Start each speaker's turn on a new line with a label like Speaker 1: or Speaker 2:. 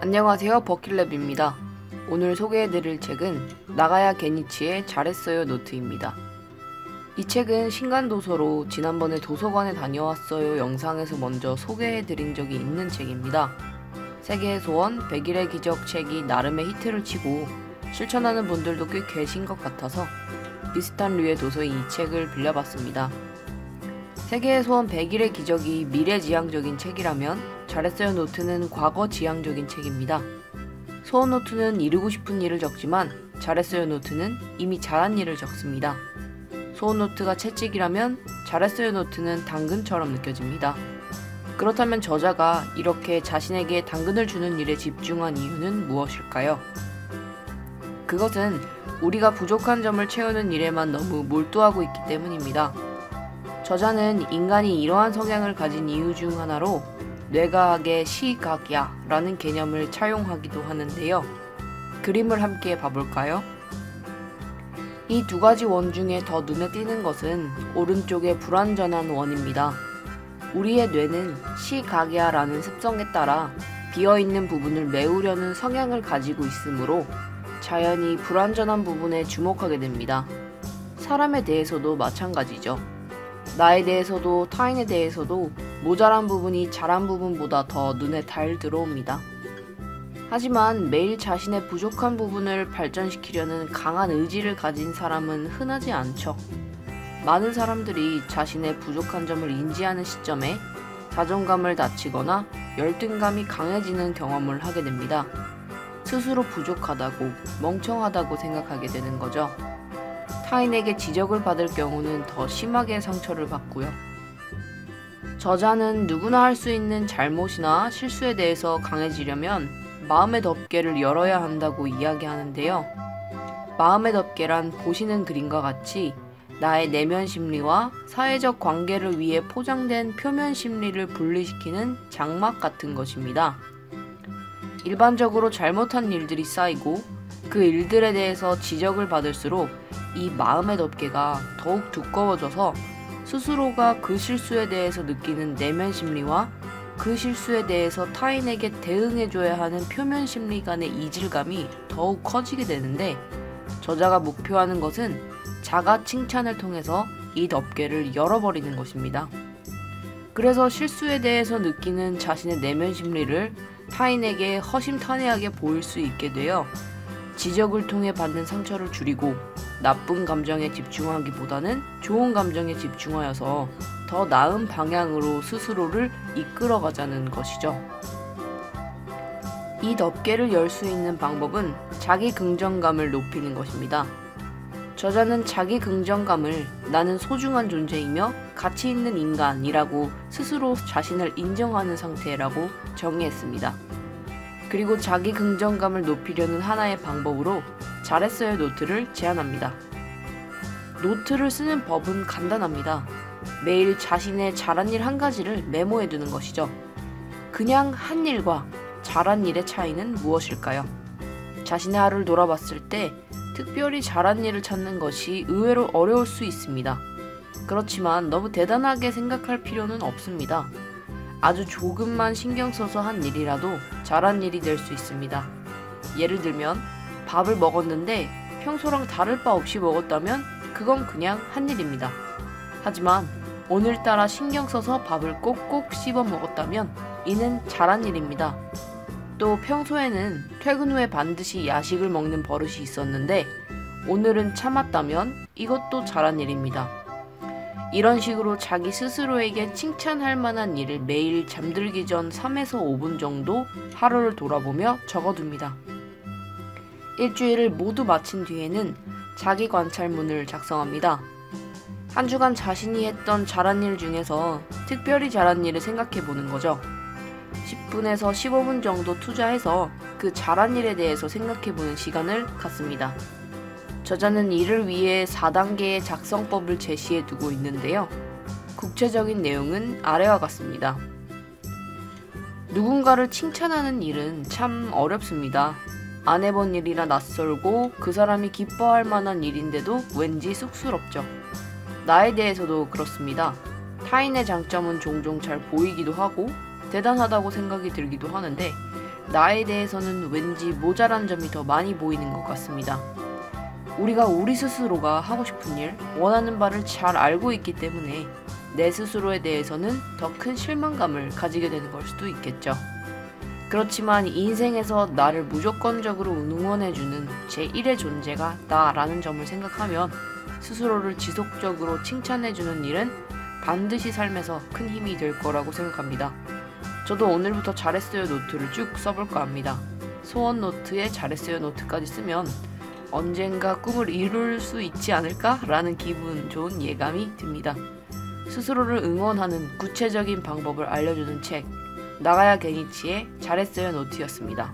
Speaker 1: 안녕하세요, 버킷랩입니다. 오늘 소개해드릴 책은 나가야 게니치의 잘했어요 노트입니다. 이 책은 신간도서로 지난번에 도서관에 다녀왔어요 영상에서 먼저 소개해드린 적이 있는 책입니다. 세계의 소원, 100일의 기적 책이 나름의 히트를 치고 실천하는 분들도 꽤 계신 것 같아서 비슷한 류의 도서인 이 책을 빌려봤습니다. 세계의 소원 100일의 기적이 미래지향적인 책이라면 잘했어요 노트는 과거지향적인 책입니다. 소원 노트는 이루고 싶은 일을 적지만 잘했어요 노트는 이미 잘한 일을 적습니다. 소원 노트가 채찍이라면 잘했어요 노트는 당근처럼 느껴집니다. 그렇다면 저자가 이렇게 자신에게 당근을 주는 일에 집중한 이유는 무엇일까요? 그것은 우리가 부족한 점을 채우는 일에만 너무 몰두하고 있기 때문입니다. 저자는 인간이 이러한 성향을 가진 이유 중 하나로 뇌과학의 시각야 라는 개념을 차용하기도 하는데요. 그림을 함께 봐볼까요? 이 두 가지 원 중에 더 눈에 띄는 것은 오른쪽의 불완전한 원입니다. 우리의 뇌는 시각야 라는 습성에 따라 비어있는 부분을 메우려는 성향을 가지고 있으므로 자연히 불완전한 부분에 주목하게 됩니다. 사람에 대해서도 마찬가지죠. 나에 대해서도 타인에 대해서도 모자란 부분이 잘한 부분보다 더 눈에 잘 들어옵니다. 하지만 매일 자신의 부족한 부분을 발전시키려는 강한 의지를 가진 사람은 흔하지 않죠. 많은 사람들이 자신의 부족한 점을 인지하는 시점에 자존감을 다치거나 열등감이 강해지는 경험을 하게 됩니다. 스스로 부족하다고, 멍청하다고 생각하게 되는 거죠. 타인에게 지적을 받을 경우는 더 심하게 상처를 받고요. 저자는 누구나 할 수 있는 잘못이나 실수에 대해서 강해지려면 마음의 덮개를 열어야 한다고 이야기하는데요. 마음의 덮개란 보시는 그림과 같이 나의 내면 심리와 사회적 관계를 위해 포장된 표면 심리를 분리시키는 장막 같은 것입니다. 일반적으로 잘못한 일들이 쌓이고 그 일들에 대해서 지적을 받을수록 이 마음의 덮개가 더욱 두꺼워져서 스스로가 그 실수에 대해서 느끼는 내면 심리와 그 실수에 대해서 타인에게 대응해줘야 하는 표면 심리 간의 이질감이 더욱 커지게 되는데, 저자가 목표하는 것은 자가 칭찬을 통해서 이 덮개를 열어버리는 것입니다. 그래서 실수에 대해서 느끼는 자신의 내면 심리를 타인에게 허심탄회하게 보일 수 있게 되어 지적을 통해 받는 상처를 줄이고 나쁜 감정에 집중하기보다는 좋은 감정에 집중하여서 더 나은 방향으로 스스로를 이끌어가자는 것이죠. 이 덮개를 열 수 있는 방법은 자기 긍정감을 높이는 것입니다. 저자는 자기 긍정감을 나는 소중한 존재이며 가치 있는 인간이라고 스스로 자신을 인정하는 상태라고 정의했습니다. 그리고 자기 긍정감을 높이려는 하나의 방법으로 잘했어요 노트를 제안합니다. 노트를 쓰는 법은 간단합니다. 매일 자신의 잘한 일 한 가지를 메모해 두는 것이죠. 그냥 한 일과 잘한 일의 차이는 무엇일까요? 자신의 하루를 돌아봤을 때 특별히 잘한 일을 찾는 것이 의외로 어려울 수 있습니다. 그렇지만 너무 대단하게 생각할 필요는 없습니다. 아주 조금만 신경 써서 한 일이라도 잘한 일이 될 수 있습니다. 예를 들면 밥을 먹었는데 평소랑 다를 바 없이 먹었다면 그건 그냥 한 일입니다. 하지만 오늘따라 신경 써서 밥을 꼭꼭 씹어 먹었다면 이는 잘한 일입니다. 또 평소에는 퇴근 후에 반드시 야식을 먹는 버릇이 있었는데 오늘은 참았다면 이것도 잘한 일입니다. 이런 식으로 자기 스스로에게 칭찬할 만한 일을 매일 잠들기 전 3에서 5분 정도 하루를 돌아보며 적어둡니다. 일주일을 모두 마친 뒤에는 자기 관찰문을 작성합니다. 한 주간 자신이 했던 잘한 일 중에서 특별히 잘한 일을 생각해보는 거죠. 10분에서 15분 정도 투자해서 그 잘한 일에 대해서 생각해보는 시간을 갖습니다. 저자는 이를 위해 4단계의 작성법을 제시해 두고 있는데요. 구체적인 내용은 아래와 같습니다. 누군가를 칭찬하는 일은 참 어렵습니다. 안 해본 일이라 낯설고 그 사람이 기뻐할 만한 일인데도 왠지 쑥스럽죠. 나에 대해서도 그렇습니다. 타인의 장점은 종종 잘 보이기도 하고 대단하다고 생각이 들기도 하는데 나에 대해서는 왠지 모자란 점이 더 많이 보이는 것 같습니다. 우리가 우리 스스로가 하고 싶은 일, 원하는 바를 잘 알고 있기 때문에 내 스스로에 대해서는 더 큰 실망감을 가지게 되는 걸 수도 있겠죠. 그렇지만 인생에서 나를 무조건적으로 응원해주는 제1의 존재가 나라는 점을 생각하면 스스로를 지속적으로 칭찬해주는 일은 반드시 삶에서 큰 힘이 될 거라고 생각합니다. 저도 오늘부터 잘했어요 노트를 쭉 써볼까 합니다. 소원 노트에 잘했어요 노트까지 쓰면 언젠가 꿈을 이룰 수 있지 않을까? 라는 기분 좋은 예감이 듭니다. 스스로를 응원하는 구체적인 방법을 알려주는 책 나가야 게니치의 잘했어요 노트였습니다.